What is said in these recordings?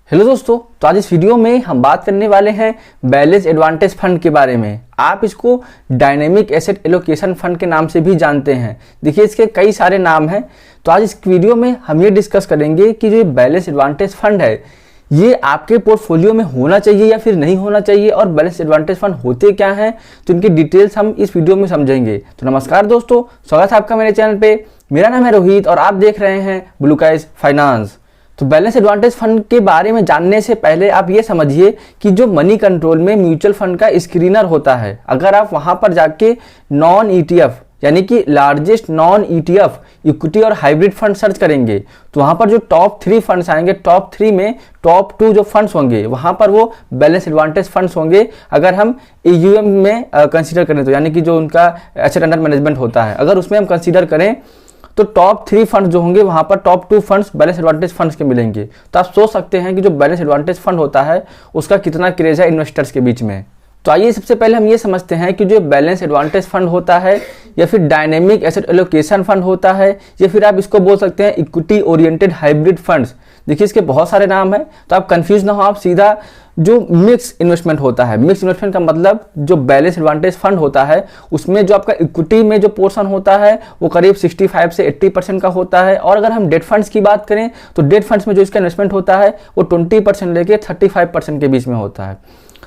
Hello दोस्तों, तो आज इस वीडियो में हम बात करने वाले हैं बैलेंस एडवांटेज फंड के बारे में। आप इसको डायनेमिक एसेट एलोकेशन फंड के नाम से भी जानते हैं। देखिए, इसके कई सारे नाम हैं। तो आज इस वीडियो में हम ये डिस्कस करेंगे कि जो बैलेंस एडवांटेज फंड है ये आपके पोर्टफोलियो में होना चाहिए या फिर नहीं होना चाहिए, और बैलेंस एडवांटेज फंड होते क्या हैं, तो इनकी डिटेल्स हम इस वीडियो में समझेंगे। तो नमस्कार दोस्तों, स्वागत है आपका मेरे चैनल पे। मेरा नाम है रोहित और आप देख रहे हैं ब्लू स्काई फाइनेंस। तो बैलेंस एडवांटेज फंड के बारे में जानने से पहले आप ये समझिए कि जो मनी कंट्रोल में म्यूचुअल फंड का स्क्रीनर होता है, अगर आप वहां पर जाके नॉन ईटीएफ यानी कि लार्जेस्ट नॉन ईटीएफ इक्विटी और हाइब्रिड फंड सर्च करेंगे तो वहां पर जो टॉप 3 फंड्स आएंगे, टॉप 3 में टॉप 2 जो फंड्स होंगे वहां पर वो बैलेंस एडवांटेज फंड्स होंगे। अगर हम AUM में कंसीडर करें तो यानी कि जो उनका एसेट अंडर मैनेजमेंट होता है, अगर उसमें हम कंसीडर करें तो टॉप 3 फंड जो होंगे वहां पर top 2 funds balance advantage funds के मिलेंगे। तो आप सोच सकते हैं कि जो बैलेंस एडवांटेज फंड होता है उसका कितना क्रेज है इन्वेस्टर्स के बीच में। तो आइए सबसे पहले हम ये समझते हैं कि जो बैलेंस एडवांटेज फंड होता है या फिर डायनेमिक एसेट एलोकेशन फंड होता है या फिर आप इसको बोल सकते हैं इक्विटी ओरिएंटेड हाइब्रिड फंड्स। देखिए, इसके बहुत सारे नाम हैं, तो आप कंफ्यूज ना हो। आप सीधा जो मिक्स इन्वेस्टमेंट होता है, मिक्स इन्वेस्टमेंट का मतलब जो बैलेंस एडवांटेज फंड होता है उसमें जो आपका इक्विटी में जो पोर्शन होता है वो करीब 65 से 80% का होता है। और अगर हम डेट फंड्स की बात करें तो डेट फंड्स में जो इसका इन्वेस्टमेंट होता है वो 20% लेके 35% के बीच में होता है।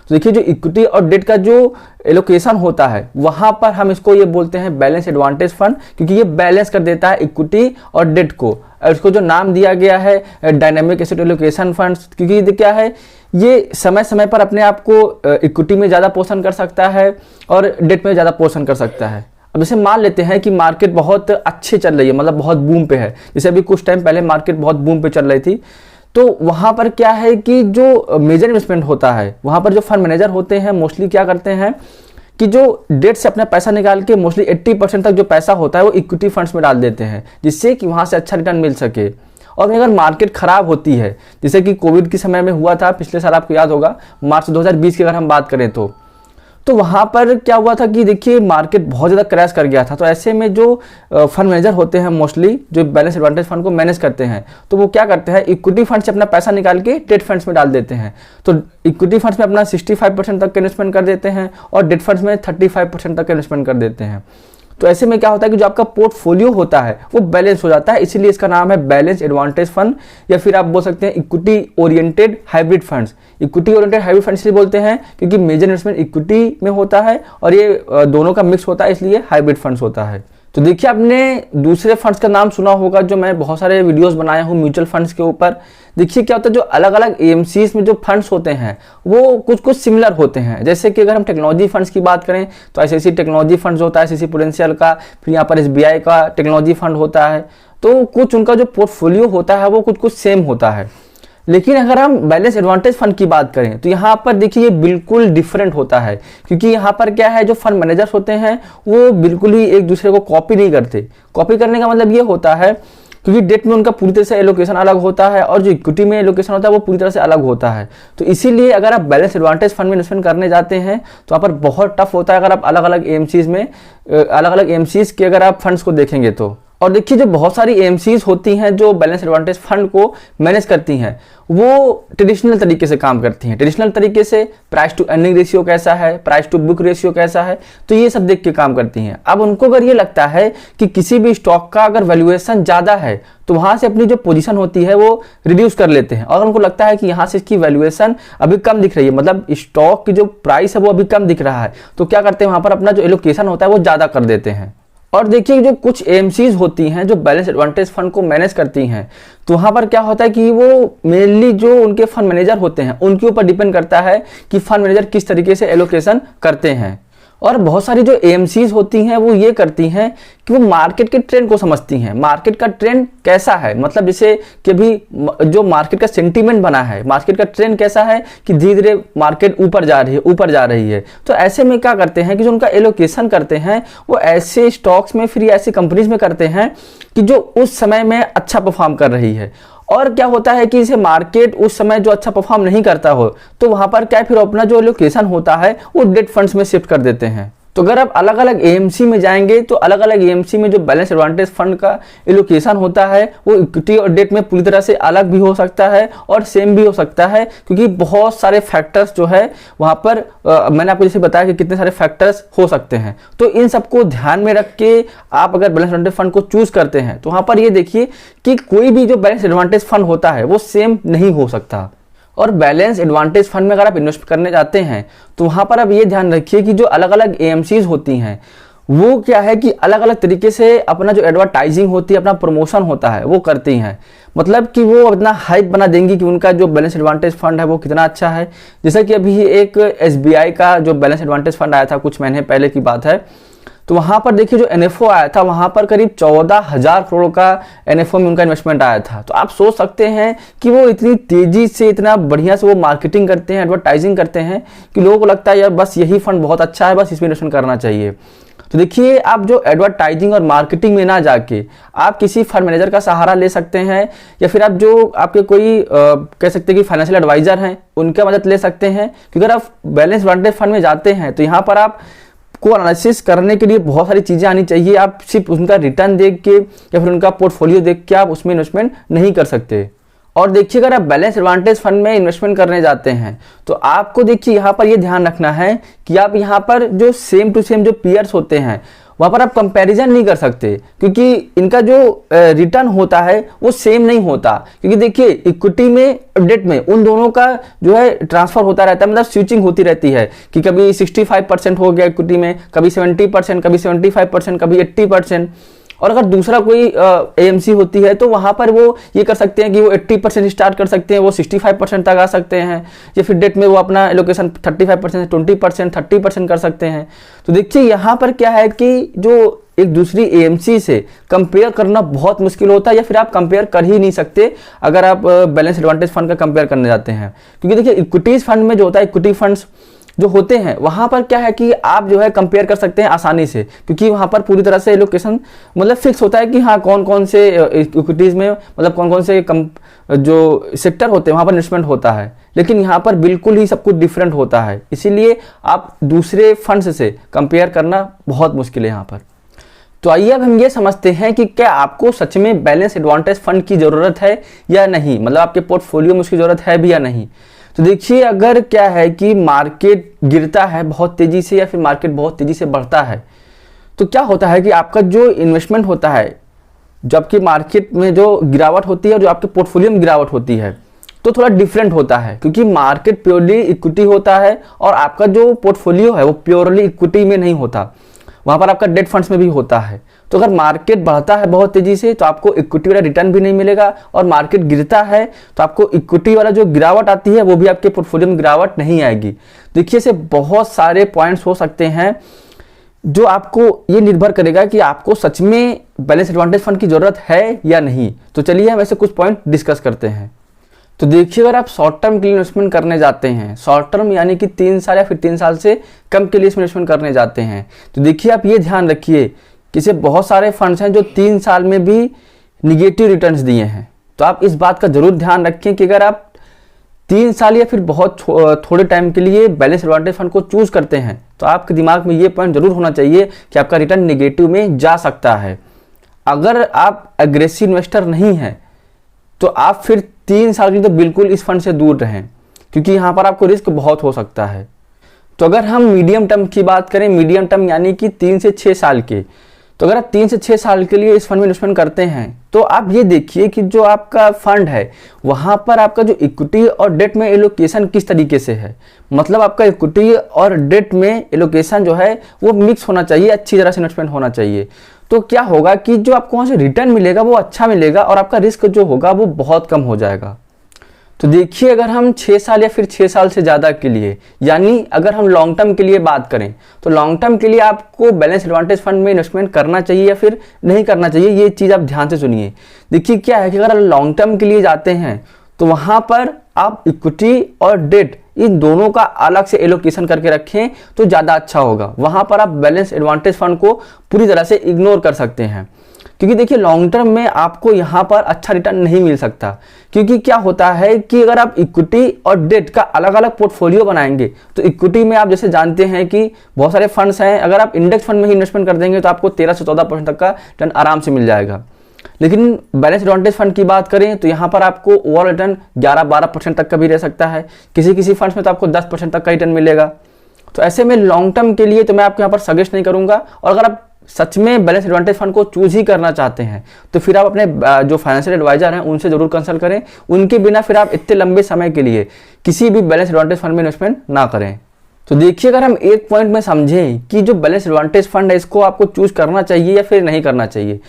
तो देखिए, जो इक्विटी और डेट का जो एलोकेशन होता है वहां पर हम इसको ये बोलते हैं बैलेंस एडवांटेज फंड, क्योंकि ये बैलेंस कर देता है इक्विटी और डेट को। और इसको जो नाम दिया गया है डायनेमिक एसेट एलोकेशन फंड, क्योंकि ये क्या है, ये समय समय पर अपने आप को इक्विटी में ज़्यादा पोर्शन कर सकता है और डेट में ज़्यादा पोर्शन कर सकता है। अब जैसे मान लेते हैं कि मार्केट बहुत अच्छी चल रही है, मतलब बहुत बूम पे है, जैसे अभी कुछ टाइम पहले मार्केट बहुत बूम पे चल रही थी, तो वहां पर क्या है कि जो मेजर इन्वेस्टमेंट होता है वहां पर जो फंड मैनेजर होते हैं मोस्टली क्या करते हैं कि जो डेट से अपना पैसा निकाल के मोस्टली 80% तक जो पैसा होता है वो इक्विटी फंड्स में डाल देते हैं, जिससे कि वहां से अच्छा रिटर्न मिल सके। और अगर मार्केट खराब होती है, जैसे कि कोविड के समय में हुआ था पिछले साल, आपको याद होगा मार्च 2020 की अगर हम बात करें तो वहां पर क्या हुआ था कि देखिए मार्केट बहुत ज़्यादा क्रैश कर गया था। तो ऐसे में जो फंड मैनेजर होते हैं मोस्टली जो बैलेंस एडवांटेज फंड को मैनेज करते हैं, तो वो क्या करते हैं, इक्विटी फंड से अपना पैसा निकाल के डेट फंड्स में डाल देते हैं। तो इक्विटी फंड्स में अपना 65% तक इन्वेस्टमेंट कर देते हैं और डेट फंड्स में 35% तक इन्वेस्टमेंट कर देते हैं। तो ऐसे में क्या होता है कि जो आपका पोर्टफोलियो होता है वो बैलेंस हो जाता है, इसीलिए इसका नाम है बैलेंस एडवांटेज फंड, या फिर आप बोल सकते हैं equity oriented hybrid funds. Equity oriented hybrid fund इसलिए बोलते हैं क्योंकि मेजर इन्वेस्टमेंट इक्विटी में होता है और ये दोनों का मिक्स होता है, इसलिए हाइब्रिड फंड्स होता है। तो देखिए, आपने दूसरे फंड्स का नाम सुना होगा, जो मैं बहुत सारे वीडियोस बनाया हूँ म्यूचुअल फंड्स के ऊपर। देखिए क्या होता है, जो अलग अलग AMCs में जो फंड्स होते हैं वो कुछ कुछ सिमिलर होते हैं। जैसे कि अगर हम टेक्नोलॉजी फंड्स की बात करें तो ICICI टेक्नोलॉजी फंड्स होता है, ICICI प्रूडेंशियल का, फिर यहाँ पर SBI का टेक्नोलॉजी फंड होता है। तो कुछ उनका जो पोर्टफोलियो होता है वो कुछ कुछ सेम होता है। लेकिन अगर हम बैलेंस एडवांटेज फंड की बात करें तो यहाँ पर देखिए ये बिल्कुल डिफरेंट होता है, क्योंकि यहाँ पर क्या है, जो फंड मैनेजर्स होते हैं वो बिल्कुल ही एक दूसरे को कॉपी नहीं करते। कॉपी करने का मतलब ये होता है क्योंकि डेट में उनका पूरी तरह से एलोकेशन अलग होता है और जो इक्विटी में एलोकेशन होता है वो पूरी तरह से अलग होता है। तो इसीलिए अगर आप बैलेंस एडवांटेज फंड में इन्वेस्टमेंट करने जाते हैं तो वहाँ पर बहुत टफ होता है अगर आप अलग अलग AMCs के अगर आप फंड्स को देखेंगे तो। और देखिए, जो बहुत सारी AMCs होती हैं जो बैलेंस एडवांटेज फंड को मैनेज करती हैं वो ट्रेडिशनल तरीके से काम करती हैं। ट्रेडिशनल तरीके से प्राइस टू अर्निंग रेशियो कैसा है, प्राइस टू बुक रेशियो कैसा है, तो ये सब देख के काम करती हैं। अब उनको अगर ये लगता है कि किसी भी स्टॉक का अगर वैल्यूएशन ज़्यादा है तो वहाँ से अपनी जो पोजीशन होती है वो रिड्यूस कर लेते हैं। और उनको लगता है कि यहाँ से इसकी वैल्यूएशन अभी कम दिख रही है, मतलब स्टॉक की जो प्राइस है वो अभी कम दिख रहा है, तो क्या करते हैं वहाँ पर अपना जो एलोकेशन होता है वो ज़्यादा कर देते हैं। और देखिए, जो कुछ AMCs होती हैं जो बैलेंस एडवांटेज फंड को मैनेज करती हैं, तो वहाँ पर क्या होता है कि वो मेनली जो उनके फंड मैनेजर होते हैं उनके ऊपर डिपेंड करता है कि फंड मैनेजर किस तरीके से एलोकेशन करते हैं। और बहुत सारी जो AMCs होती हैं वो ये करती हैं कि वो मार्केट के ट्रेंड को समझती हैं। मार्केट का ट्रेंड कैसा है, मतलब जैसे कि अभी जो मार्केट का सेंटीमेंट बना है, मार्केट का ट्रेंड कैसा है कि धीरे धीरे मार्केट ऊपर जा रही है। तो ऐसे में क्या करते हैं कि जो उनका एलोकेशन करते हैं वो ऐसे स्टॉक्स में, फिर ऐसे कंपनीज में करते हैं कि जो उस समय में अच्छा परफॉर्म कर रही है। और क्या होता है कि इसे मार्केट उस समय जो अच्छा परफॉर्म नहीं करता हो तो वहां पर क्या, फिर अपना जो एलोकेशन होता है वो डेट फंड्स में शिफ्ट कर देते हैं। तो अगर आप अलग अलग एएमसी में जाएंगे तो अलग अलग एएमसी में जो बैलेंस एडवांटेज फंड का एलोकेशन होता है वो इक्विटी और डेट में पूरी तरह से अलग भी हो सकता है और सेम भी हो सकता है, क्योंकि बहुत सारे फैक्टर्स जो है वहाँ पर मैंने आपको जैसे बताया कि कितने सारे फैक्टर्स हो सकते हैं। तो इन सबको ध्यान में रख के आप अगर बैलेंस एडवांटेज फंड को चूज करते हैं तो वहाँ पर ये देखिए कि कोई भी जो बैलेंस एडवांटेज फंड होता है वो सेम नहीं हो सकता। और बैलेंस एडवांटेज फंड में अगर आप इन्वेस्ट करने जाते हैं तो वहां पर आप ये ध्यान रखिए कि जो अलग अलग एएमसीज होती हैं वो क्या है कि अलग अलग तरीके से अपना जो एडवर्टाइजिंग होती है, अपना प्रमोशन होता है वो करती हैं। मतलब कि वो इतना हाइप बना देंगी कि उनका जो बैलेंस एडवांटेज फंड है वो कितना अच्छा है। जैसे कि अभी एक एसबीआई का जो बैलेंस एडवांटेज फंड आया था कुछ महीने पहले की बात है, तो वहां पर देखिए जो एनएफओ आया था वहां पर करीब 14,000 करोड़ का एनएफओ में उनका इन्वेस्टमेंट आया था। तो आप सोच सकते हैं कि वो इतनी तेजी से इतना बढ़िया से वो मार्केटिंग करते हैं, एडवर्टाइजिंग करते हैं कि लोगों को लगता है यार बस यही फंड बहुत अच्छा है, बस इसमें इन्वेस्टमेंट करना चाहिए। तो देखिए आप जो एडवर्टाइजिंग और मार्केटिंग में ना जाके आप किसी फंड मैनेजर का सहारा ले सकते हैं, या फिर आप जो आपके कोई कह सकते हैं कि फाइनेंशियल एडवाइजर हैं उनका मदद ले सकते हैं। क्योंकि अगर आप बैलेंस एडवांटेज फंड में जाते हैं तो यहाँ पर आप को एनालिसिस करने के लिए बहुत सारी चीजें आनी चाहिए। आप सिर्फ उनका रिटर्न देख के या फिर उनका पोर्टफोलियो देख के आप उसमें इन्वेस्टमेंट नहीं कर सकते। और देखिए अगर आप बैलेंस एडवांटेज फंड में इन्वेस्टमेंट करने जाते हैं तो आपको देखिए यहाँ पर ये ध्यान रखना है कि आप यहाँ पर जो सेम टू सेम जो पीयर्स होते हैं वहां पर आप कंपैरिजन नहीं कर सकते, क्योंकि इनका जो रिटर्न होता है वो सेम नहीं होता। क्योंकि देखिए इक्विटी में डेट में उन दोनों का जो है ट्रांसफर होता रहता है, मतलब स्विचिंग होती रहती है कि कभी 65% हो गया इक्विटी में, कभी 70%, कभी 75%, कभी 80%। और अगर दूसरा कोई एएमसी होती है तो वहां पर वो ये कर सकते हैं कि वो 80% स्टार्ट कर सकते हैं, वो 65% तक आ सकते हैं, या फिर डेट में वो अपना एलोकेशन 35%, 20%, 30% कर सकते हैं। तो देखिए यहाँ पर क्या है कि जो एक दूसरी एएमसी से कंपेयर करना बहुत मुश्किल होता है, या फिर आप कंपेयर कर ही नहीं सकते अगर आप बैलेंस एडवांटेज फंड का कंपेयर करने जाते हैं। क्योंकि देखिए इक्विटीज फंड में जो होता है, इक्विटी फंड्स जो होते हैं वहां पर क्या है कि आप जो है कंपेयर कर सकते हैं आसानी से, क्योंकि वहां पर पूरी तरह से एलोकेशन मतलब फिक्स होता है कि हाँ कौन कौन से इक्विटीज में मतलब कौन कौन से जो सेक्टर होते हैं वहां पर इन्वेस्टमेंट होता है। लेकिन यहाँ पर बिल्कुल ही सब कुछ डिफरेंट होता है, इसीलिए आप दूसरे फंड्स से कंपेयर करना बहुत मुश्किल है यहाँ पर। तो आइए अब हम ये समझते हैं कि क्या आपको सच में बैलेंस एडवांटेज फंड की जरूरत है या नहीं, मतलब आपके पोर्टफोलियो में उसकी जरूरत है भी या नहीं। तो देखिए अगर क्या है कि मार्केट गिरता है बहुत तेजी से या फिर मार्केट बहुत तेजी से बढ़ता है तो क्या होता है कि आपका जो इन्वेस्टमेंट होता है, जो आपकी मार्केट में जो गिरावट होती है और जो आपके पोर्टफोलियो में गिरावट होती है तो थोड़ा डिफरेंट होता है, क्योंकि मार्केट प्योरली इक्विटी होता है और आपका जो पोर्टफोलियो है वो प्योरली इक्विटी में नहीं होता, वहां पर आपका डेट फंड्स में भी होता है। तो अगर मार्केट बढ़ता है बहुत तेजी से तो आपको इक्विटी वाला रिटर्न भी नहीं मिलेगा, और मार्केट गिरता है तो आपको इक्विटी वाला जो गिरावट आती है वो भी आपके पोर्टफोलियो में गिरावट नहीं आएगी। देखिए से बहुत सारे पॉइंट्स हो सकते हैं जो आपको ये निर्भर करेगा कि आपको सच में बैलेंस एडवांटेज फंड की जरूरत है या नहीं। तो चलिए हम ऐसे कुछ पॉइंट डिस्कस करते हैं। तो देखिए अगर आप शॉर्ट टर्म के लिए इन्वेस्टमेंट करने जाते हैं, शॉर्ट टर्म यानी कि 3 साल या फिर 3 साल से कम के लिए इन्वेस्टमेंट करने जाते हैं, तो देखिए आप ये ध्यान रखिए कि से बहुत सारे फंड्स हैं जो 3 साल में भी निगेटिव रिटर्न्स दिए हैं। तो आप इस बात का जरूर ध्यान रखें कि अगर आप 3 साल या फिर बहुत थोड़े टाइम के लिए बैलेंस एडवांटेज फंड को चूज करते हैं तो आपके दिमाग में ये पॉइंट जरूर होना चाहिए कि आपका रिटर्न निगेटिव में जा सकता है। अगर आप एग्रेसिव इन्वेस्टर नहीं हैं तो आप फिर 3 साल के लिए तो बिल्कुल इस फंड से दूर रहें, क्योंकि यहाँ पर आपको रिस्क बहुत हो सकता है। तो अगर हम मीडियम टर्म की बात करें, मीडियम टर्म यानी कि 3 से 6 साल के, तो अगर आप 3 से 6 साल के लिए इस फंड में इन्वेस्टमेंट करते हैं तो आप ये देखिए कि जो आपका फंड है वहां पर आपका जो इक्विटी और डेट में एलोकेशन किस तरीके से है, मतलब आपका इक्विटी और डेट में एलोकेशन जो है वो मिक्स होना चाहिए, अच्छी तरह से इन्वेस्टमेंट होना चाहिए। तो क्या होगा कि जो आपको वहां से रिटर्न मिलेगा वो अच्छा मिलेगा और आपका रिस्क जो होगा वो बहुत कम हो जाएगा। तो देखिए अगर हम 6 साल या फिर 6 साल से ज़्यादा के लिए, यानी अगर हम लॉन्ग टर्म के लिए बात करें तो लॉन्ग टर्म के लिए आपको बैलेंस एडवांटेज फंड में इन्वेस्टमेंट करना चाहिए या फिर नहीं करना चाहिए, ये चीज़ आप ध्यान से सुनिए। देखिए क्या है कि अगर लॉन्ग टर्म के लिए जाते हैं तो वहां पर आप इक्विटी और डेट इन दोनों का अलग से एलोकेशन करके रखें तो ज़्यादा अच्छा होगा। वहां पर आप बैलेंस एडवांटेज फंड को पूरी तरह से इग्नोर कर सकते हैं, क्योंकि देखिए लॉन्ग टर्म में आपको यहाँ पर अच्छा रिटर्न नहीं मिल सकता। क्योंकि क्या होता है कि अगर आप इक्विटी और डेट का अलग अलग पोर्टफोलियो बनाएंगे तो इक्विटी में आप जैसे जानते हैं कि बहुत सारे फंड्स हैं, अगर आप इंडेक्स फंड में ही इन्वेस्टमेंट कर देंगे तो आपको 13 से 14% तक का रिटर्न आराम से मिल जाएगा। लेकिन बैलेंस एडवांटेज फंड की बात करें तो यहाँ पर आपको ओवरऑल रिटर्न 11-12% तक का भी रह सकता है, किसी किसी फंड्स में तो आपको 10% तक का रिटर्न मिलेगा। तो ऐसे में लॉन्ग टर्म के लिए तो मैं आपको यहाँ पर सजेस्ट नहीं करूंगा। और अगर आप सच में बैलेंस एडवांटेज फंड को चूज ही करना चाहते हैं तो फिर आप अपने जो फाइनेंशियल एडवाइजर हैं उनसे जरूर कंसल्ट करें। उनके बिना फिर आप इतने लंबे समय के लिए किसी भी बैलेंस एडवांटेज फंड में इन्वेस्टमेंट ना करें। तो देखिए, अगर हम एक पॉइंट में समझें कि जो बैलेंस एडवांटेज फंड है इसको आपको चूज करना चाहिए या फिर नहीं करना चाहिए।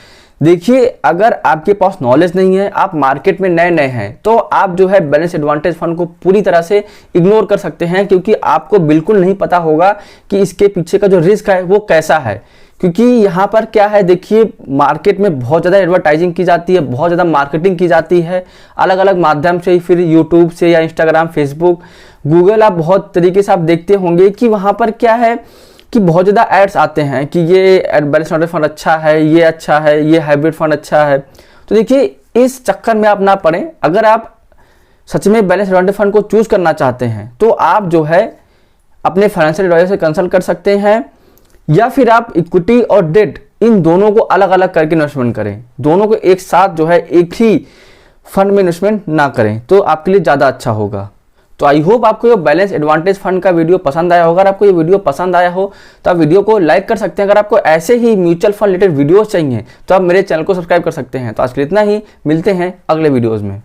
देखिए, अगर आपके पास नॉलेज नहीं है, आप मार्केट में नए नए हैं, तो आप जो है बैलेंस एडवांटेज फंड को पूरी तरह से इग्नोर कर सकते हैं, क्योंकि आपको बिल्कुल नहीं पता होगा कि इसके पीछे का जो रिस्क है वो कैसा है। क्योंकि यहाँ पर क्या है, देखिए मार्केट में बहुत ज़्यादा एडवर्टाइजिंग की जाती है, बहुत ज़्यादा मार्केटिंग की जाती है अलग अलग माध्यम से, फिर यूट्यूब से या इंस्टाग्राम, फेसबुक, गूगल, आप बहुत तरीके से आप देखते होंगे कि वहाँ पर क्या है कि बहुत ज़्यादा एड्स आते हैं कि ये बैलेंस एडवांटेज फंड अच्छा है, ये अच्छा है, ये हाइब्रिड फंड अच्छा है। तो देखिए, इस चक्कर में आप ना पड़ें। अगर आप सच में बैलेंस एडवांटेज फंड को चूज करना चाहते हैं तो आप जो है अपने फाइनेंशियल एडवाइजर से कंसल्ट कर सकते हैं, या फिर आप इक्विटी और डेट इन दोनों को अलग अलग करके इन्वेस्टमेंट करें। दोनों को एक साथ जो है एक ही फंड में इन्वेस्टमेंट ना करें, तो आपके लिए ज़्यादा अच्छा होगा। तो आई होप आपको ये बैलेंस एडवांटेज फंड का वीडियो पसंद आया होगा। अगर आपको ये वीडियो पसंद आया हो तो आप वीडियो को लाइक कर सकते हैं। अगर आपको ऐसे ही म्यूचुअल फंड रिलेटेड वीडियोस चाहिए तो आप मेरे चैनल को सब्सक्राइब कर सकते हैं। तो आज के लिए इतना ही, मिलते हैं अगले वीडियोस में।